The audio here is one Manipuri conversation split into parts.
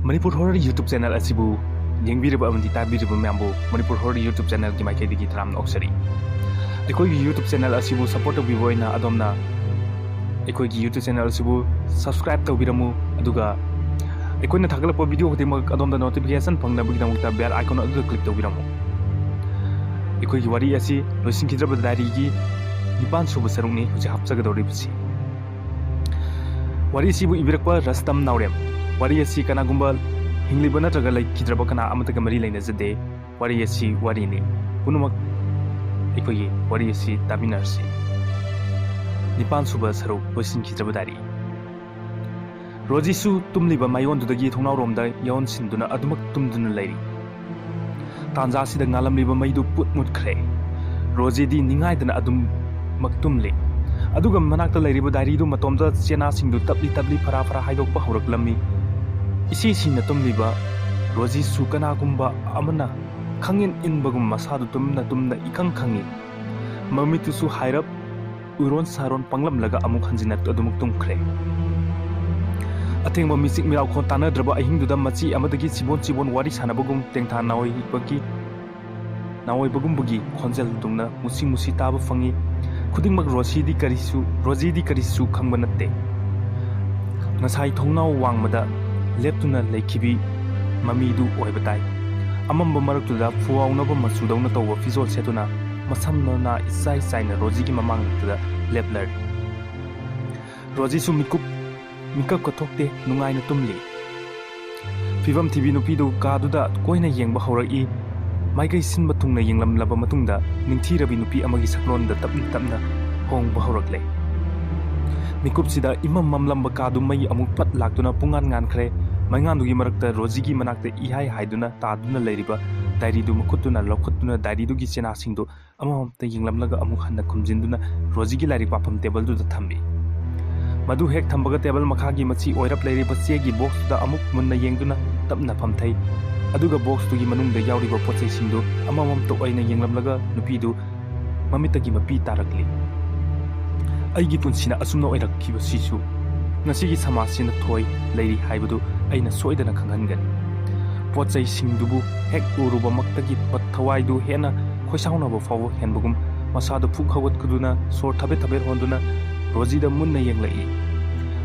Manipur Horror YouTube channel asibu yengbiriba amandi tabiriba myambu Manipur Horror YouTube channel gi maikhaidagi tharamna oksari aikoi gi YouTube channel asibu support tawbiboina adomna aikoi gi YouTube channel asibu subscribe tawbiramu aduga aikoina thagalapa video khodimak adomda notification phangnabagidamukta bell icon adu click tawbiramu aikoi gi wari asi loisinkhidra diary gi nipan suba sarungni huji hapchagadoribsi wari asibu ibirakpa RUSTUM NAOREM wari asi kanagumba hingliba natraga laikhidraba kana amataga mari lainajade wari asi warini punumak aikoi wari asi taminarsi nipan suba saruk loisinkhidra diary Rojisu tumliba mayondudagi thongnawromda yawn sinduna adumak tumduna lairi tanja sida ngalamliba maidu putmut khre Rojidi ningaidana adum maktumle aduga manakta lairiba diary du matomda chena singdu tabli fara haidokpa hauraklammi isi sina tumliba Rojisu kanagumba amana khangin inbagum masadu tumna ikang khangi mamitusu hairap uron saron panglamlaga amuk hanjinat adumuk tumkhre Ateng misik mirau khon tanadraba ahingduda machi amadagi chibon wari sanabagum tengtha nawai bagum bugi khonjel dungna musi taba fangi khudingmak Rojidi karisu khangba natte ngasai thongnaw wangmada leptuna laikhibi mamidu oibatai amamba maraktuda fuawnaba masudawna tawwa fizol setuna masamna isai saina Rojigi mamangtuda leplar Rojisu mikap kathokte nungaina tumli fibam tv nupidu kaduda koina yengba haurai maigai sinba thungna yenglamlaba matungda ningthirabi nupi amagi saklonda tapna hongba haurakle mikup sida imam mamlamba kadu mai amuk pat laktuna pungan ngankhre maingandugi marakta Rojigi manakta ihai haiduna taduna leiriba diary du makutuna lokhutuna diary du gi chena singdu amamta yenglamlaga amuk hanna khumjinduna Rojigi lari papam table du thambi Madu hek thambaga table makhagi machi oirap leiriba chegi box da amuk munna yengduna tapna phamthai aduga box tu gi manungda yauriba pochai singdu amamam to aina yenglamlaga nupi du mamitagi mapi tarakli aigi punsina asumna oirakkiba sisu ngasigi samasina thoi leiri haibadu aina soidana khanghangan pochai singdubu hek uruba maktagi pathawai du hena khoisauna bo fawo henbugum masadu phuk hawat kuduna sor thabe honduna Rojida munna yenglai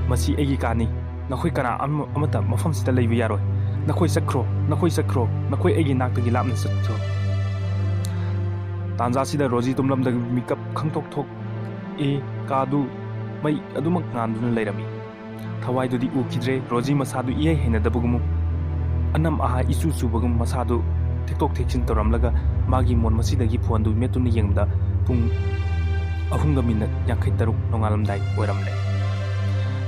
masi egi kani nakhoi kana amata mafam sita leibi yaroi nakhoi sakro nakhoi egi naktagi lapna satro tanja sida Roji tumlamda mikap khangtok kadu mai adumak nganduna leirami thawai dudi ukidre Roji masadu iye hena dabugumu anam aha isu subagum masadu tiktok theksin toramlaga magi mon masidagi phone du metuna yengda pung ahunga minat yangkai taruk nongalamdai oiramle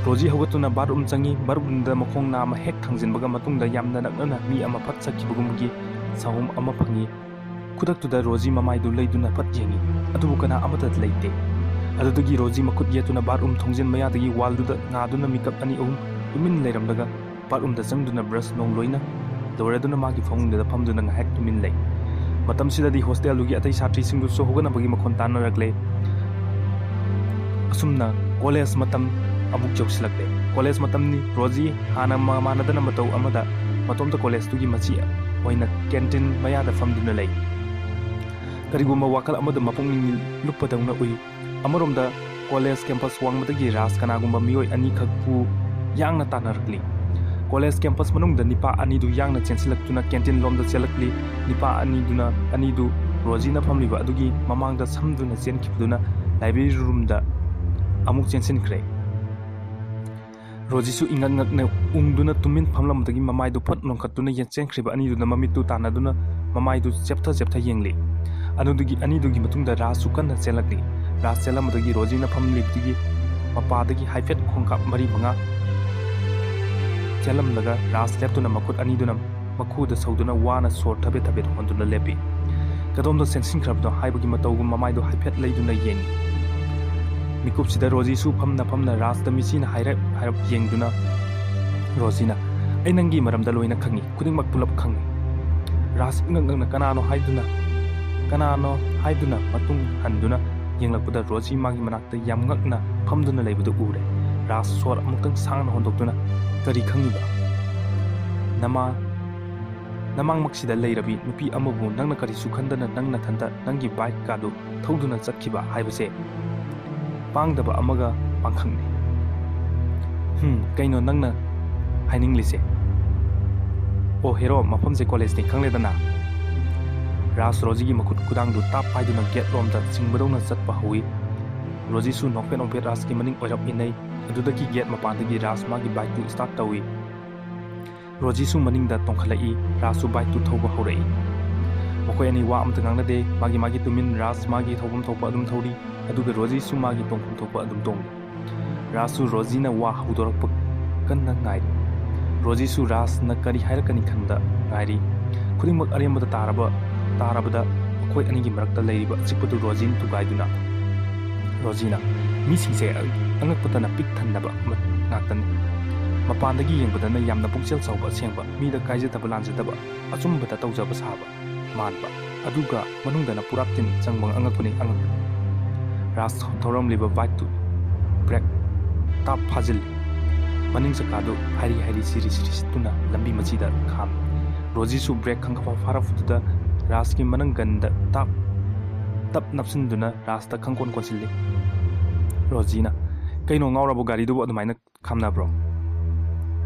Roji hawatuna barum changi barumda makong nama hek thangjinbaga matungda yamna nakna mi ama phat sakibagumgi sahum ama phangi khudaktuda Roji mamaidu leiduna phat yengi adubu kana amata leite adugi Roji makut yetuna barum thongjin mayadagi walduda ngaduna mikap ani umin leiramdaga barumda changduna brush nong loina doraduna magi phongda phamduna ngahek tumin lei matam sidadi hostel lugi atai satri singdu so hogana bagi makhon tanaragle asumna college matam abuk choksilakle college matam ni Roji hana manadana matau amada matomta college tugi machi oina canteen mayada famduna lei kariguma wakal amada mapungni lupadangna ui amaromda college campus wangmadagi ras kanagumba mioi ani khakpu yangna tanarkli college campus manungda nipa ani du yangna chensilaktuna canteen lomda chelakli nipa ani du Roji na famliba adugi mamangda samduna chenkipduna library room da amuk chensin khre Rojisu ingangakna ungduna tumin phamlamdagi mamaidu phat nongkhatuna yenchen khriba ani duna mamitu tanaduna mamaidu cheptha yengli anidugi matungda rasu kanna chelakli ras chelamdagi Roji na phamlibdigi mapadagi haifet khongkap mari manga chelamlaga ras leptuna makut aniduna makhuda sauduna wana sor thabe honduna lepi kadomda sensin khrabdo haibagi matawgu mamaidu haifet leiduna yengi Mikup sida Rojisu famna Rasta misina hairap yengduna Rojina ai nangi maramda loina khangi khudingmak pulap khangi Ras ingangna kanano haiduna matung handuna yenglakpada Roji magi manakta yamngakna famduna leibudu ure Ras sor amutang sangna hondoktuna kari khangiba ꯅꯃꯥꯡꯃꯛꯁꯤꯗ ꯂꯩꯔꯕꯤ ꯅꯨꯄꯤ ꯑꯃꯕꯨ ꯅꯪꯅ ꯀꯔꯤꯁꯨ ꯈꯟꯗꯅ ꯅꯪꯅ ꯊꯟꯇ ꯅꯪꯒꯤ ꯕꯥꯏꯛ ꯀꯥꯗꯨ ꯊꯧꯗꯨꯅ ꯆꯠꯈꯤꯕ ꯍꯥꯏꯕꯁꯦ ꯄꯥꯡꯗꯕ ꯑꯃꯒ ꯄꯥꯡꯈꯛꯅꯤ꯫ ꯀꯩꯅꯣ ꯅꯪꯅ ꯍꯥꯏꯅꯤꯡꯂꯤꯁꯦ? ꯑꯣ ꯍꯦꯔꯣ, ꯃꯐꯝꯁꯦ ꯀꯣꯂꯦꯖꯅꯤ ꯈꯪꯂꯦꯗꯅ꯫ ꯔꯥꯖ ꯔꯣꯖꯤꯒꯤ ꯃꯈꯨꯠ ꯈꯨꯗꯥꯡꯗꯨ ꯇꯥꯞ ꯄꯥꯏꯗꯨꯅ ꯒꯦꯠ ꯂꯣꯝꯗ ꯆꯤꯡꯕꯗꯧꯅ ꯆꯠꯄ ꯍꯧꯏ꯫ ꯔꯣꯖꯤꯁꯨ ꯅꯣꯛꯐꯦꯠ ꯅꯣꯛꯐꯦꯠ ꯔꯥꯖꯀꯤ ꯃꯅꯤꯡ ꯑꯣꯏꯔꯞ ꯏꯟꯅꯩ꯫ ꯑꯗꯨꯗꯒꯤ ꯒꯦꯠ ꯃꯄꯥꯟꯗꯒꯤ ꯔꯥꯖ ꯃꯥꯒꯤ ꯕꯥꯏꯛꯇꯨ ꯁ꯭ꯇꯥꯔꯠ ꯇꯧꯏ꯫ ꯔꯣꯖꯤꯁꯨ ꯃꯅꯤꯡꯗ ꯇꯣꯡꯈꯠꯂꯛꯏ꯫ ꯔꯥꯖꯁꯨ ꯕꯥꯏꯛꯇꯨ ꯊꯧꯕ ꯍꯧꯔꯛꯏ꯫ ꯃꯈꯣꯏ ꯑꯅꯤ ꯋꯥ ꯑꯃꯇ ꯉꯥꯡꯅꯗꯦ꯫ ꯃꯥꯒꯤ ꯇꯨꯃꯤꯟ ꯔꯥꯖ ꯃꯥꯒꯤ ꯊꯧꯐꯝ ꯊꯣꯛꯄ ꯑꯗꯨꯝ ꯊꯧꯔꯤ, ꯑꯗꯨꯒ ꯔꯣꯖꯤꯁꯨ ꯃꯥꯒꯤ ꯇꯣꯡꯐꯝ ꯊꯣꯛꯄ ꯑꯗꯨꯝ ꯇꯣꯡꯏ꯫ ꯔꯥꯖꯁꯨ ꯔꯣꯖꯤꯅ ꯋꯥ ꯍꯧꯗꯣꯔꯛꯄ ꯀꯟꯅ ꯉꯥꯏꯔꯤ꯫ ꯔꯣꯖꯤꯁꯨ ꯔꯥꯖꯅ ꯀꯔꯤ ꯍꯥꯏꯔꯛꯀꯅꯤ ꯈꯟꯕꯗ ꯉꯥꯏꯔꯤ꯫ ꯈꯨꯗꯤꯡꯃꯛ ꯑꯔꯦꯝꯕꯗ ꯇꯥꯔꯕꯗ ꯃꯈꯣꯏ ꯑꯅꯤꯒꯤ ꯃꯔꯛꯇ ꯂꯩꯔꯤꯕ ꯑꯆꯤꯛꯄꯗꯨ ꯔꯣꯖꯤꯅ ꯊꯨꯒꯥꯏꯗꯨꯅ, ꯔꯣꯖꯤꯅ ꯃꯤꯁꯤꯡꯁꯦ ꯑꯉꯛꯄꯇꯅ ꯄꯤꯛ ꯊꯟꯅꯕ ꯉꯥꯛꯇꯅꯤ꯫ ꯃꯄꯥꯟꯗꯒꯤ ꯌꯦꯡꯕꯗꯅ ꯌꯥꯝꯅ ꯄꯨꯛꯆꯦꯜ ꯆꯥꯎꯕ ꯑꯁꯦꯡꯕ, ꯃꯤꯗ ꯀꯥꯏꯖꯗꯕ ꯂꯥꯟꯖꯗꯕ, ꯑꯆꯨꯝꯕꯗ ꯇꯧꯖꯕ ꯁꯥꯕ ꯃꯥꯟꯕ, ꯑꯗꯨꯒ ꯃꯅꯨꯡꯗꯅ ꯄꯨꯔꯥ ꯇꯤꯟ ꯆꯪꯕ ꯑꯉꯛꯄꯅꯤ ꯑꯉꯛꯄꯅꯤ꯫ ꯔꯥꯖ ꯊꯧꯔꯝꯂꯤꯕ ꯕꯥꯏꯛꯇꯨ ꯕ꯭ꯔꯦꯛ ꯇꯥꯞ ꯐꯥꯖꯤꯜꯂꯤ꯫ ꯃꯅꯤꯡ ꯆꯀꯥꯗꯨ ꯍꯥꯏꯔꯤ ꯍꯥꯏꯔꯤ ꯁꯤꯔꯤ ꯁꯤꯔꯤ ꯁꯤꯠꯇꯨꯅ ꯂꯝꯕꯤ ꯃꯆꯤꯗ ꯈꯥꯝꯃꯤ꯫ ꯔꯣꯖꯤꯁꯨ ꯕ꯭ꯔꯦꯛ ꯈꯪꯐꯥ ꯐꯥꯔꯛꯄꯗꯨꯗ ꯔꯥꯖꯀꯤ ꯃꯅꯪꯒꯟꯗ ꯇꯞ ꯅꯞꯁꯤꯟꯗꯨꯅ ꯔꯥꯖꯇ ꯈꯪꯀꯣꯟ ꯀꯣꯟꯁꯤꯜꯂꯤ꯫ ꯔꯣꯖꯤꯅ ꯀꯩꯅꯣ ꯉꯥꯎꯔꯕꯣ, ꯒꯥꯔꯤꯗꯨꯕꯨ ꯑꯗꯨꯃꯥꯏꯅ ꯈꯥꯝꯅꯕ꯭ꯔꯣ?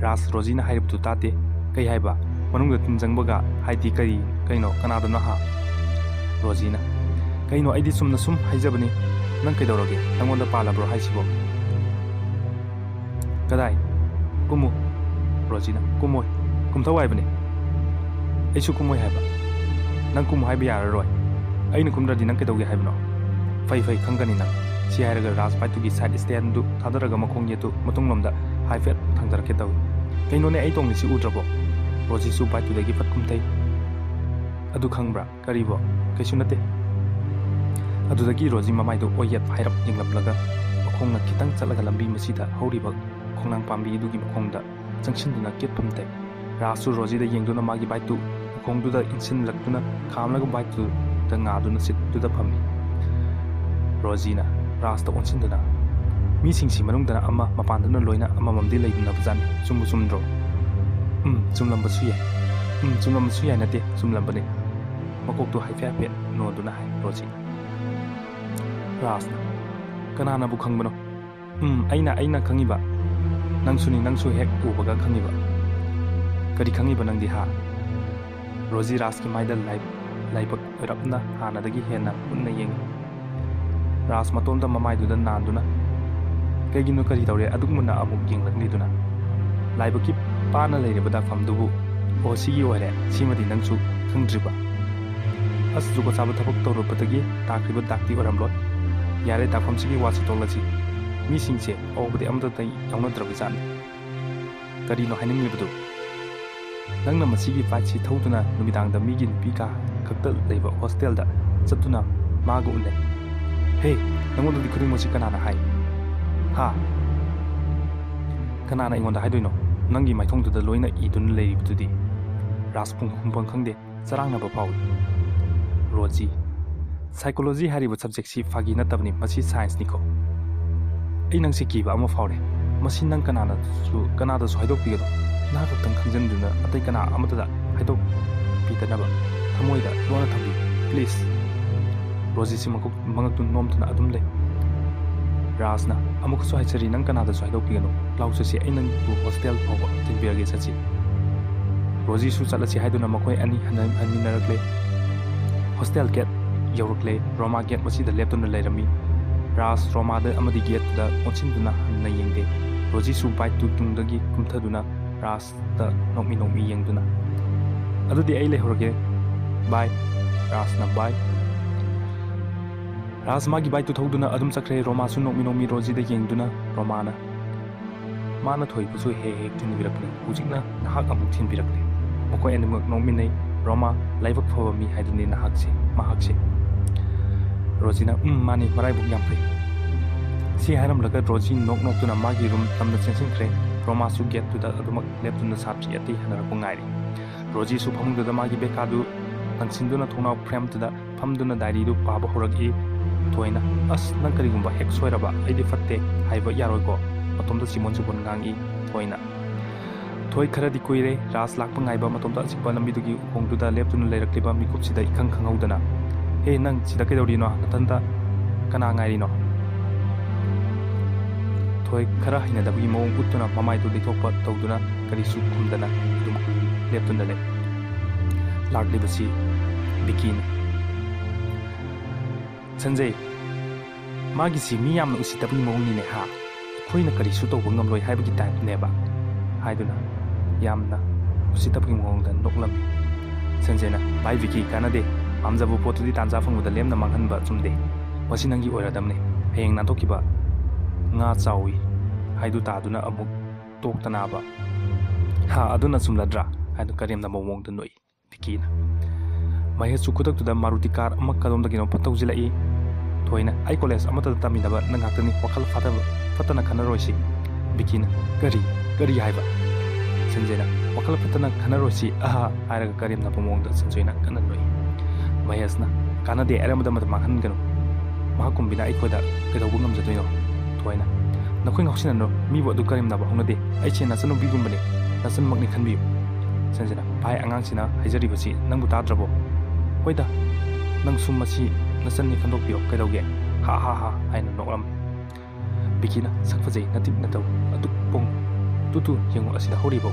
ꯔꯥꯖ ꯔꯣꯖꯤꯅ ꯍꯥꯏꯔꯤꯕꯗꯨ ꯇꯥꯗꯦ꯫ ꯀꯩ ꯍꯥꯏꯕ? ꯃꯅꯨꯡꯗ ꯇꯤꯟ ꯆꯪꯕꯒ ꯍꯥꯏꯗꯤ ꯀꯩꯅꯣ ꯀꯅꯥꯗꯅꯣ ꯍꯥ? ꯔꯣꯖꯤꯅ ꯀꯩꯅꯣ ꯑꯩꯗꯤ ꯆꯨꯝꯅ ꯁꯨꯝ ꯍꯥꯏꯖꯕꯅꯤ꯫ ꯅꯪ ꯀꯩꯗꯧꯔꯒꯦ? ꯅꯪꯉꯣꯟꯗ ꯄꯥꯜꯂꯕ꯭ꯔꯣ ꯍꯥꯏꯁꯤꯕꯣ? ꯀꯗꯥꯏ? ꯀꯨꯝꯃꯨ꯫ ꯔꯣꯖꯤꯅ ꯀꯨꯝꯃꯣꯏ, ꯀꯨꯝꯊꯧ ꯍꯥꯏꯕꯅꯤ꯫ ꯑꯩꯁꯨ ꯀꯨꯝꯃꯣꯏ ꯍꯥꯏꯕ꯫ ꯅꯪ ꯀꯨꯝꯃꯨ ꯍꯥꯏꯕ ꯌꯥꯔꯔꯣꯏ꯫ ꯑꯩꯅ ꯀꯨꯝꯗ꯭ꯔꯗꯤ ꯅꯪ ꯀꯩꯗꯧꯒꯦ ꯍꯥꯏꯕꯅꯣ? ꯐꯩ ꯈꯪꯒꯅꯤ ꯅꯪ꯫ ꯁꯤ ꯍꯥꯏꯔꯒ ꯔꯥꯖ ꯕꯥꯏꯛꯇꯨꯒꯤ ꯁꯥꯏꯠ ꯁ꯭ꯇꯦꯟꯗꯨ ꯊꯥꯗꯔꯒ ꯃꯈꯣꯡ ꯌꯦꯠꯇꯨ ꯃꯇꯨꯡꯂꯣꯝꯗ ꯍꯥꯏꯐꯦꯠ ꯊꯥꯡꯗꯔꯛꯀꯦ ꯇꯧꯏ꯫ ꯀꯩꯅꯣꯅꯦ ꯑꯩ ꯇꯣꯡꯂꯤꯁꯤ ꯎꯗ꯭ꯔꯕꯣ? ꯔꯣꯖꯤꯁꯨ ꯕꯥꯏꯛꯇꯨꯗꯒꯤ ꯐꯠ ꯀꯨꯝꯊꯩ꯫ ꯑꯗꯨ ꯈꯪꯕ꯭ꯔꯥ? ꯀꯔꯤꯕꯣ? ꯀꯩꯁꯨ ꯅꯠꯇꯦ꯫ ꯑꯗꯨꯗꯒꯤ ꯔꯣꯖꯤ ꯃꯃꯥꯏꯗꯨ ꯑꯣꯏꯌꯦꯠ ꯍꯥꯏꯔꯞ ꯌꯦꯡꯂꯝꯂꯒ ꯃꯈꯣꯡꯅ ꯈꯤꯇꯪ ꯆꯠꯂꯒ ꯂꯝꯕꯤ ꯃꯆꯤꯗ ꯍꯧꯔꯤꯕ ꯈꯣꯡꯅꯥꯡ ꯄꯥꯝꯕꯤ ꯑꯗꯨꯒꯤ ꯃꯈꯣꯡꯗ ꯆꯪꯁꯤꯟꯗꯨꯅ ꯀꯦꯠꯐꯝ ꯇꯩ꯫ ꯔꯥꯖꯁꯨ ꯔꯣꯖꯤꯗ ꯌꯦꯡꯗꯨꯅ ꯃꯥꯒꯤ ꯕꯥꯏꯛꯇꯨ ꯃꯈꯣꯡꯗꯨꯗ ꯏꯟꯁꯤꯜꯂꯛꯇꯨꯅ ꯈꯥꯝꯂꯒ ꯕꯥꯏꯛꯇꯨꯗ ꯉꯥꯗꯨꯅ ꯁꯤꯠꯇꯨꯗ ꯐꯝꯃꯤ꯫ ꯔꯣꯖꯤꯅ ꯔꯥꯖꯇ ꯑꯣꯟꯁꯤꯟꯗꯨꯅ ꯃꯤꯁꯤꯡꯁꯤ ꯃꯅꯨꯡꯗꯅ ꯑꯃ, ꯃꯄꯥꯟꯗꯅ ꯂꯣꯏꯅ ꯑꯃꯃꯝꯗꯤ ꯂꯩꯅꯕꯖꯥꯠꯅꯤ꯫ ꯆꯨꯝꯗ꯭ꯔꯣ? ꯆꯨꯝꯂꯝꯕꯁꯨ ꯌꯥꯏ꯫ ꯆꯨꯝꯂꯝꯕꯁꯨ ꯌꯥꯏ ꯅꯠꯇꯦ, ꯆꯨꯝꯂꯝꯕꯅꯤ꯫ ꯃꯀꯣꯛꯇꯨ ꯍꯥꯏꯐꯦꯠ ꯅꯣꯟꯗꯨꯅ ꯍꯥꯏ ꯔꯣꯖꯤꯅ꯫ ꯔꯥꯖꯅ ꯀꯅꯥꯅꯕꯨ ꯈꯪꯕꯅꯣ? ꯑꯩꯅ ꯈꯪꯉꯤꯕ꯫ ꯅꯪꯁꯨ ꯍꯦꯛ ꯎꯕꯒ ꯈꯪꯉꯤꯕ꯫ ꯀꯔꯤ ꯈꯪꯉꯤꯕ ꯅꯪꯗꯤ ꯍꯥ? ꯔꯣꯖꯤ ꯔꯥꯖꯀꯤ ꯃꯥꯏꯗ ꯂꯥꯏꯕꯛ ꯑꯣꯏꯔꯞꯅ ꯍꯥꯟꯅꯗꯒꯤ ꯍꯦꯟꯅ ꯃꯨꯟꯅ ꯌꯦꯡꯉꯤ꯫ ꯔꯥꯖ ꯃꯇꯣꯝꯗ ꯃꯃꯥꯏꯗꯨꯗ ꯅꯥꯟꯗꯨꯅ ꯀꯩꯒꯤꯅꯣ, ꯀꯔꯤ ꯇꯧꯔꯦ ꯑꯗꯨꯛ ꯃꯨꯟꯅ ꯑꯃꯨꯛ ꯌꯦꯡꯂꯛꯂꯤꯗꯨꯅ? ꯂꯥꯏꯕꯛꯀꯤ ꯄꯥꯅ ꯂꯩꯔꯤꯕ ꯗꯥꯛꯐꯝꯗꯨꯕꯨ ꯑꯣ ꯁꯤꯒꯤ ꯑꯣꯏꯔꯦ, ꯁꯤꯃꯗꯤ ꯅꯪꯁꯨ ꯈꯪꯗ꯭ꯔꯤꯕ? ꯑꯁ ꯖꯨꯒꯣꯠ ꯆꯥꯕ ꯊꯕꯛ ꯇꯧꯔꯨꯕꯗꯒꯤ ꯇꯥꯈ꯭ꯔꯤꯕ ꯗꯥꯛꯇꯤ ꯑꯣꯏꯔꯝꯂꯣꯏ꯫ ꯌꯥꯔꯦ, ꯗꯥꯛꯐꯝꯁꯤꯒꯤ ꯋꯥꯁꯤ ꯇꯣꯛꯂꯁꯤ꯫ ꯃꯤꯁꯤꯡꯁꯦ ꯑꯋꯥꯕꯗꯤ ꯑꯃꯠꯇ ꯌꯥꯎꯅꯗ꯭ꯔꯕꯖꯥꯠꯅꯤ꯫ ꯀꯔꯤꯅꯣ ꯍꯥꯏꯅꯤꯡꯂꯤꯕꯗꯨ? ꯅꯪꯅ ꯃꯁꯤꯒꯤ ꯕꯥꯏꯛꯁꯤ ꯊꯧꯗꯨꯅ ꯅꯨꯃꯤꯗꯥꯡꯗ ꯃꯤꯒꯤ ꯅꯨꯄꯤ ꯀꯥ ꯈꯛꯇ ꯂꯩꯕ ꯍꯣꯁꯇꯦꯜꯗ ꯆꯠꯇꯨꯅ ꯃꯥꯒ ꯎꯅꯩ꯫ ꯍꯦ, ꯅꯪꯉꯣꯟꯗꯗꯤ ꯈꯨꯗꯤꯡꯃꯛꯁꯤ ꯀꯅꯥꯅ ꯍꯥꯏ? ꯍꯥ? ꯀꯅꯥꯅ ꯑꯩꯉꯣꯟꯗ ꯍꯥꯏꯗꯣꯏꯅꯣ? ꯅꯪꯒꯤ ꯃꯥꯏꯊꯣꯡꯗꯨꯗ ꯂꯣꯏꯅ ꯏꯗꯨꯅ ꯂꯩꯔꯤꯕꯗꯨꯗꯤ꯫ ꯔꯥꯖ ꯈꯨꯝꯐꯝ ꯈꯪꯗꯦ, ꯆꯔꯥꯡꯅꯕ ꯐꯥꯎꯏ꯫ ꯔꯣꯖꯤ, ꯁꯥꯏꯀꯣꯂꯣꯖꯤ ꯍꯥꯏꯔꯤꯕ ꯁꯕꯖꯦꯛꯁꯤ ꯐꯥꯒꯤ ꯅꯠꯇꯕꯅꯤ, ꯃꯁꯤ ꯁꯥꯏꯟꯁꯅꯤꯀꯣ꯫ ꯑꯩ ꯅꯪꯁꯤ ꯀꯤꯕ ꯑꯃ ꯐꯥꯎꯔꯦ꯫ ꯃꯁꯤ ꯅꯪ ꯀꯅꯥꯗꯁꯨ ꯍꯥꯏꯗꯣꯛꯄꯤꯒꯅꯨ꯫ ꯅꯍꯥꯛ ꯈꯛꯇꯪ ꯈꯪꯖꯤꯟꯗꯨꯅ ꯑꯇꯩ ꯀꯅꯥ ꯑꯃꯠꯇꯗ ꯍꯥꯏꯗꯣꯛꯄꯤꯗꯅꯕ ꯊꯃꯣꯏꯗ ꯂꯣꯟꯅ ꯊꯝꯕꯤꯌꯨ ꯄ꯭ꯂꯤꯖ꯫ ꯔꯣꯖꯤꯁꯤ ꯃꯉꯛꯇꯨ ꯅꯣꯝꯗꯨꯅ ꯑꯗꯨꯝ ꯂꯩ꯫ ꯔꯥꯖꯅ ꯑꯃꯨꯛꯀꯁꯨ ꯍꯥꯏꯖꯔꯤ, ꯅꯪ ꯀꯅꯥꯗꯁꯨ ꯍꯥꯏꯗꯣꯛꯄꯤꯒꯅꯨ꯫ ꯂꯥꯎ ꯆꯠꯁꯤ, ꯑꯩ ꯅꯪꯕꯨ ꯍꯣꯁꯇꯦꯜ ꯐꯥꯎꯕ ꯊꯤꯟꯕꯤꯔꯒꯦ, ꯆꯠꯁꯤ꯫ ꯔꯣꯖꯤꯁꯨ ꯆꯠꯂꯁꯤ ꯍꯥꯏꯗꯨꯅ ꯃꯈꯣꯏ ꯑꯅꯤ ꯍꯟꯃꯤꯟꯅꯔꯛꯂꯦ꯫ ꯍꯣꯁꯇꯦꯜ ꯒꯦꯠ ꯌꯧꯔꯛꯂꯦ꯫ ꯔꯣꯃꯥ ꯒꯦꯠ ꯃꯆꯤꯗ ꯂꯦꯞꯇꯨꯅ ꯂꯩꯔꯝꯃꯤ꯫ ꯔꯥꯖ ꯔꯣꯃꯥꯗ ꯑꯃꯗꯤ ꯒꯦꯠꯇꯨꯗ ꯑꯣꯟꯁꯤꯟꯗꯨꯅ ꯍꯟꯅ ꯌꯦꯡꯗꯦ꯫ ꯔꯣꯖꯤꯁꯨ ꯕꯥꯏꯛꯇꯨ ꯇꯨꯡꯗꯒꯤ ꯀꯨꯝꯊꯗꯨꯅ ꯔꯥꯖꯇ ꯅꯣꯛꯃꯤ ꯌꯦꯡꯗꯨꯅ ꯑꯗꯨꯗꯤ ꯑꯩ ꯂꯩꯍꯧꯔꯒꯦ, ꯕꯥꯏ꯫ ꯔꯥꯖꯅ ꯕꯥꯏ꯫ ꯔꯥꯖ ꯃꯥꯒꯤ ꯕꯥꯏꯛꯇꯨ ꯊꯧꯗꯨꯅ ꯑꯗꯨꯝ ꯆꯠꯈ꯭ꯔꯦ꯫ ꯔꯣꯃꯥꯁꯨ ꯅꯣꯛꯃꯤ ꯔꯣꯖꯤꯗ ꯌꯦꯡꯗꯨꯅ ꯔꯣꯃꯥꯅ ꯃꯥꯅ ꯊꯣꯏꯕꯁꯨ ꯍꯦꯛ ꯊꯤꯟꯕꯤꯔꯛꯄꯅꯤ, ꯍꯧꯖꯤꯛꯅ ꯅꯍꯥꯛ ꯑꯃꯨꯛ ꯊꯤꯟꯕꯤꯔꯛꯂꯦ꯫ ꯃꯈꯣꯏ ꯑꯅꯤꯃꯛ ꯅꯣꯛꯃꯤꯟꯅꯩ꯫ ꯔꯣꯃꯥ, ꯂꯥꯏꯕꯛ ꯐꯕ ꯃꯤ ꯍꯥꯏꯗꯨꯅꯤ ꯃꯍꯥꯛꯁꯦ꯫ ꯔꯣꯖꯤꯅ ꯃꯥꯅꯤ, ꯃꯔꯥꯏꯕꯛ ꯌꯥꯝ ꯐꯩ꯫ ꯁꯤ ꯍꯥꯏꯔꯝꯂꯒ ꯔꯣꯖꯤ ꯅꯣꯛꯇꯨꯅ ꯃꯥꯒꯤ ꯔꯨꯝ ꯇꯝꯅ ꯆꯦꯟꯁꯤꯟꯈ꯭ꯔꯦ꯫ ꯔꯣꯃꯥꯁꯨ ꯒꯦꯠꯇꯨꯗ ꯑꯗꯨꯃꯛ ꯂꯦꯞꯇꯨꯅ ꯁꯥꯇ꯭ꯔꯤ ꯑꯇꯩ ꯍꯟꯅꯔꯛꯄ ꯉꯥꯏꯔꯤ꯫ ꯔꯣꯖꯤꯁꯨ ꯐꯃꯨꯡꯗꯨꯗ ꯃꯥꯒꯤ ꯕꯦꯒꯥꯗꯨ ꯂꯪꯁꯤꯟꯗꯨꯅ ꯊꯣꯡꯅꯥꯎ ꯐ꯭ꯔꯦꯝꯗꯨꯗ ꯐꯝꯗꯨꯅ ꯗꯥꯏꯔꯤꯗꯨ ꯄꯥꯕ ꯍꯧꯔꯛꯏ꯫ ꯊꯣꯏꯅ ꯑꯁ ꯅꯪ ꯀꯔꯤꯒꯨꯝꯕ ꯍꯦꯛ ꯁꯣꯏꯔꯕ ꯑꯩꯗꯤ ꯐꯠꯇꯦ ꯍꯥꯏꯕ ꯌꯥꯔꯣꯏꯀꯣ? ꯃꯇꯣꯝꯗ ꯆꯤꯃꯣꯟ ꯉꯥꯡꯏ ꯊꯣꯏꯅ꯫ Thoi kharadi kuire ras lakpa ngaiba matomda sikpa lambi dugi ukongduda leptuna leirakliba mikupsida ikang khangaudana he nang sida kedorino natanda kana ngairino Thoi khara hina dabgi mong uttuna mamai du litokpa tawduna karisu kumdana dum leptuna le lakli basi bikin Sanjay magi si mi yamna usitabi mong ni ne ha khoina karisu tawba ngamloi haibagi type neba haiduna yamna usitabi mong da noklam Sanjay na bai Vicky kanade amjabu potudi tanja phangbuda lemna manghanba chumde wasi nangi oiradamne heng na tokiba nga chawi haidu taduna amuk toktanaba ha aduna sumladra haidu karimna momong da noi Vicky na Mahe sukutak tuda Maruti car amak kadom da gino patau jilai Thoina ai college amata taminaba nangaktani wakal fatana khanaroisi Vicky na gari haiba Sanjay na wakal fatana khanaroisi aha airaga karimna momong da Sanjay na kana noi Mahesh na kana de aramada mata manghan gano mahakumbina ai khoda kedau ngam jatoino Thoina nakhoi ngausina no mi bo du karimna ba honade ai chena sanu bigumbane nasan makni khanbiu Sanjay na bai angang sina haijari basi nangbu tadrabo Hoida nang sumasi nasan ni khandok bio kedauge ha aina noklam Vicky na sakfajai natip natau adu pong tutu yengo asida horibo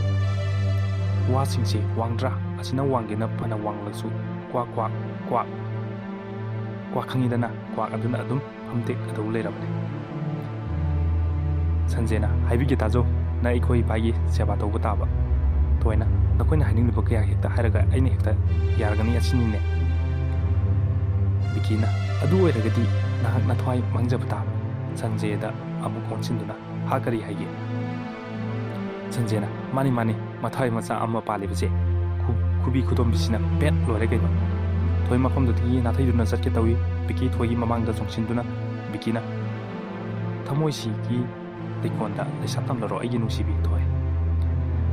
wa singse wangdra asina wange na pana wanglasu kwa khangidana kwa aduna adum hamte kadau leirabne Sanjay na haibigi tajo na ikoi bagi seba tawba taba Thoina nakoina haning libo kya hekta haraga aini hekta yaragani asini ne Vicky na adu oiragadi nahak na thwai mangjaba taba Sanjay da amu konsinduna ha kari haige Sanjay na mani mathai macha amma pali bise kubi khudom bisina pet lore gaino Thoi mafam dutgi na thai duna satke tawi Vicky thoigi mamang da songsinduna Vicky na thamoi si ki dekonda lesatam laro aigi nusibi thoi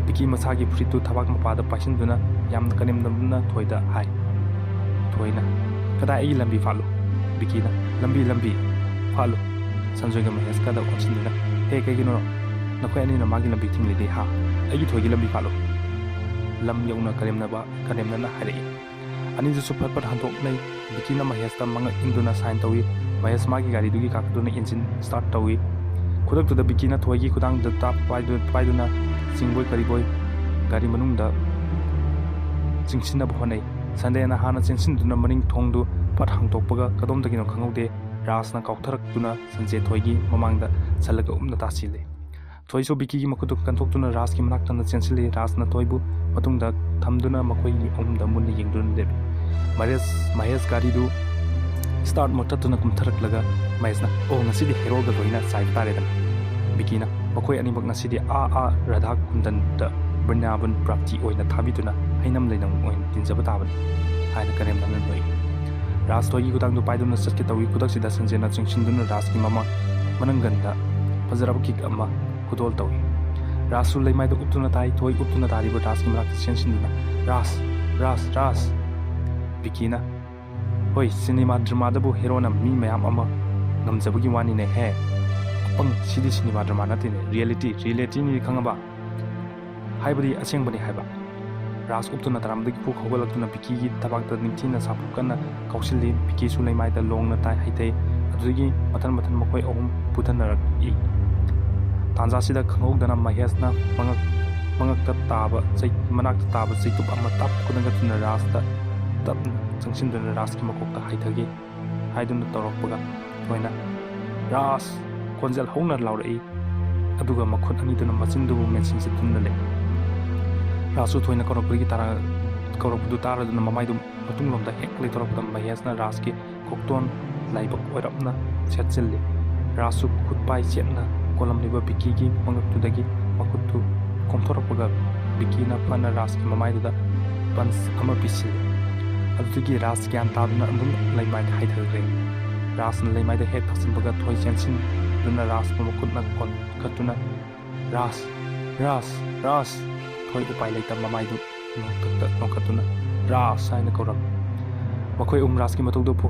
Vicky masagi fritu thabak mapada paisinduna yamna kanem namna thoida hai thoina kada ai lambi falo Vicky na lambi falo Sanjay ga Mahesh kada konsinduna he kaigino nakhoi ani na magi lambi thingli de ha aigi thoigi lambi falo lam yauna kalemna na hari ani ju super pat handok nai Vicky na Mahesh ta manga induna sign tawi Mahesh magi gari dugi kakduna engine start tawi Kudak tu da Vicky na thoigi kudang da tap paiduna singboy kariboi gari manungda singsinna bhonai Sunday na hana singsin maning thongdu pat hangtokpaga kadom dagino khangaude Ras na kautharakduna Sanjay thoigi mamangda salaga umna tasile Thoi so Vicky gi makutu kantoktuna Ras ki manakta na chensile Ras na thoibu matungda thamduna makoi gi umda munni yengdun de Mahesh gari du start motatuna kumtharaklaga Mahesh na ngasidi hero ga loina sai tare dan Vicky na makoi ani mak ngasidi radha kundan da Brinaban prapti oina thabiduna hainam leinam oin tinjaba taban haina karem nan noi Ras thoigi kudang du paiduna satke tawi kudak sida Sanjay na chingshinduna Ras ki mama mananganda fazarab ki amma kudol tawi Rasu leimai da utuna tai thoi utuna tari ba Ras ki marak chingshinduna Ras Vicky na hoi cinema drama da bu hero na mi mayam ama ngamjabagi wani ne he apang sidi cinema drama na tine reality ni khangaba haibadi aseng bani haiba Ras uptuna taramdagi pu khogalaktuna Vicky gi tabak da ningthina sapukana kausilli Vicky su leimai da long na tai haitei adudagi matan makoi ahum putanarak I tanja sida khangogdana Mahesh na mangakta taba chai manakta taba chaitup amma tap kudangatuna Ras da tap changshinduna Ras ki makokta haithagi haiduna torokpaga thoina Ras konjal hongna laurai aduga makhut ani duna machindubu mensin situnna le Rasu thoina korokpagi tara korokdu tara duna mamai dum matunglomda hekle torokda Mahesh na Ras ki kokton laibak oirapna chatchille Rasu khutpai chetna kolam liba Vicky gi mangakudagi makuttu komthorokpaga Vicky na pana Ras ki mamai da pans ama pisil adudagi Ras gyan taduna andum leimai da haithagre Ras na leimai da hek thasumbaga thoi chensin duna Ras makutna kon katuna Ras thoi upai leita mamai du nokatuna Ras haina koram makoi Ras ki matugdu phu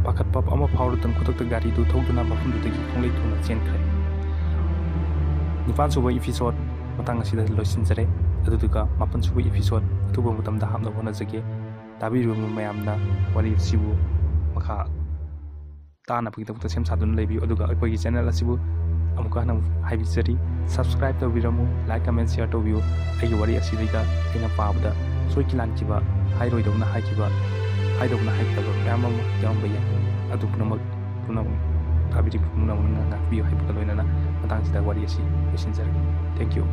pakhat pap ama phawrutan khutakta gari du thogduna mafumdudagi khonglei thuna chenkhre 9 suba episode matang asida loisinjare ꯑꯗꯨꯗꯨꯒ ꯃꯥꯄꯟꯁꯨꯕ ꯏꯄꯤꯁꯣꯗ ꯑꯊꯨꯕ ꯃꯇꯝꯗ ꯍꯥꯞꯅꯕ ꯍꯣꯠꯅꯖꯒꯦ ꯇꯥꯕꯤꯔꯤꯕ ꯃꯌꯥꯝꯅ ꯋꯥꯔꯤ ꯑꯁꯤꯕꯨ ꯃꯈꯥ ꯇꯥꯅꯕꯒꯤꯗꯃꯛꯇ ꯁꯦꯝ ꯁꯥꯗꯨꯅ ꯂꯩꯕꯤꯌꯨ ꯑꯗꯨꯒ ꯑꯩꯈꯣꯏꯒꯤ ꯆꯦꯅꯦꯜ ꯑꯁꯤꯕꯨ ꯑꯃꯨꯛꯀ ꯍꯟꯅ ꯍꯥꯏꯕꯤꯖꯔꯤ ꯁꯕꯁꯀ꯭ꯔꯥꯏꯕ ꯇꯧꯕꯤꯔꯝꯃꯨ ꯂꯥꯏꯛ ꯀꯃꯦꯟ ꯁꯤꯌꯔ ꯇꯧꯕꯤꯌꯨ ꯑꯩꯒꯤ ꯋꯥꯔꯤ ꯑꯁꯤꯗꯩꯗ ꯑꯩꯅ ꯄꯥꯕꯗ ꯁꯣꯏꯈꯤ ꯂꯥꯟꯈꯤꯕ ꯍꯥꯏꯔꯣꯏꯗꯧꯅ ꯍꯥꯏꯗꯧꯅ ꯍꯥꯏꯒꯗꯕ ꯃꯌꯥꯝ ꯑꯃ ꯌꯥꯎꯔꯝꯕ ꯌꯥꯏ ꯑꯗꯨ ꯄꯨꯝꯅꯃꯛ ꯇꯥꯕꯤꯔꯤꯕ ꯄꯨꯝꯅꯃꯛꯅ ꯉꯥꯛꯄꯤꯌꯨ ꯍꯥꯏꯕꯒ ꯂꯣꯏꯅꯅ ꯃꯇꯥꯡꯁꯤꯗ ꯋꯥꯔꯤ ꯑꯁꯤ ꯂꯣꯏꯁꯤꯟꯖꯔꯒꯦ ꯊꯦꯡꯛ ꯌꯨ